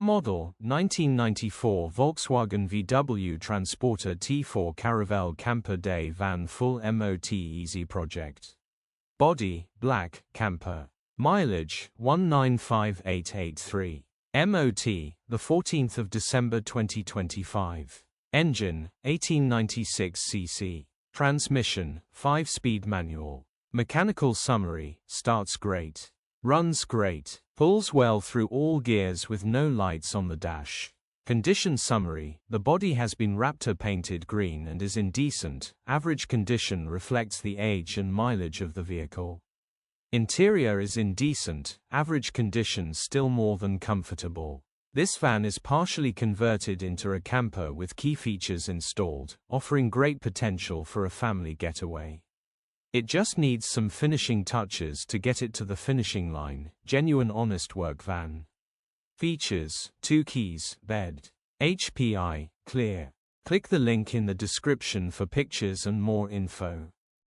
Model, 1994 Volkswagen VW Transporter T4 Caravelle Camper Day Van Full MOT Easy Project. Body, black, camper. Mileage, 195,883. MOT, the 14th of December 2025. Engine, 1896 cc. Transmission, 5-speed manual. Mechanical summary, starts great. Runs great. Pulls well through all gears with no lights on the dash. Condition summary, the body has been Raptor painted green and is in decent, average condition, reflects the age and mileage of the vehicle. Interior is in decent, average condition, still more than comfortable. This van is partially converted into a camper with key features installed, offering great potential for a family getaway. It just needs some finishing touches to get it to the finishing line. Genuine honest work van. Features: 2 keys, bed. HPI, clear. Click the link in the description for pictures and more info.